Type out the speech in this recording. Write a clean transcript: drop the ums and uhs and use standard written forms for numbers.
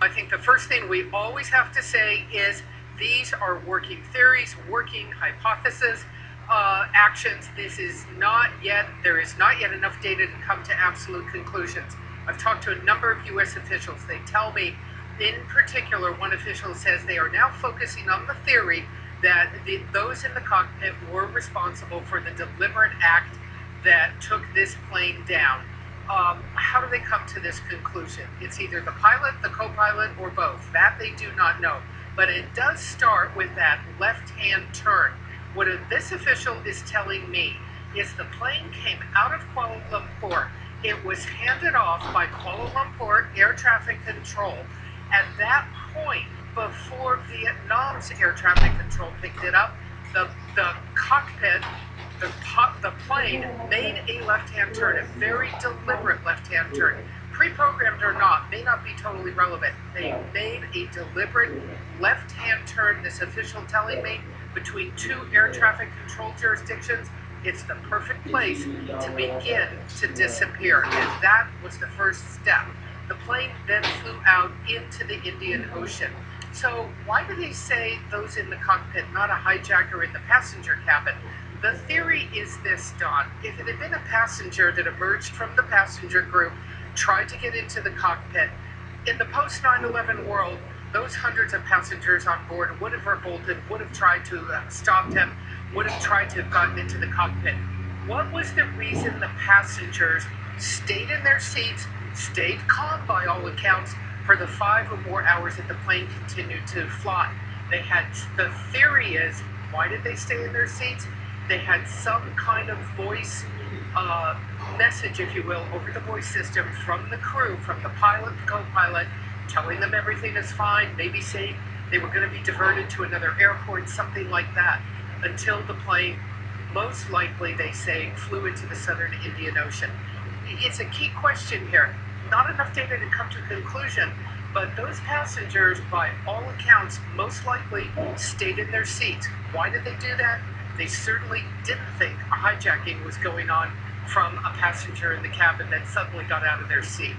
I think the first thing we always have to say is these are working theories, working hypotheses, actions. There is not yet enough data to come to absolute conclusions. I've talked to a number of U.S. officials. They tell me, in particular, one official says they are now focusing on the theory that those in the cockpit were responsible for the deliberate act that took this plane down. How do they come to this conclusion? It's either the pilot, the co-pilot, or both. That they do not know. But it does start with that left-hand turn. What this official is telling me is the plane came out of Kuala Lumpur. It was handed off by Kuala Lumpur Air Traffic Control. At that point, before Vietnam's air traffic control picked it up, the cockpit, the plane made a left-hand turn, a very deliberate left-hand turn. Pre-programmed or not, may not be totally relevant. They made a deliberate left-hand turn, this official telling me, between two air traffic control jurisdictions. It's the perfect place to begin to disappear, and that was the first step. The plane then flew out into the Indian Ocean. So why do they say those in the cockpit, not a hijacker in the passenger cabin? The theory is this, Don. If it had been a passenger that emerged from the passenger group, tried to get into the cockpit, in the post 9/11 world, those hundreds of passengers on board would have revolted, would have tried to stop him, would have tried to have gotten into the cockpit. What was the reason the passengers stayed in their seats, stayed calm by all accounts, for the 5 or more hours that the plane continued to fly? The theory is, why did they stay in their seats? They had some kind of voice message, if you will, over the voice system from the crew, from the pilot, the co-pilot, telling them everything is fine, maybe saying they were going to be diverted to another airport, something like that, until the plane, most likely, they say, flew into the southern Indian Ocean. It's a key question here. Not enough data to come to a conclusion, but those passengers, by all accounts, most likely stayed in their seats. Why did they do that? They certainly didn't think a hijacking was going on from a passenger in the cabin that suddenly got out of their seat.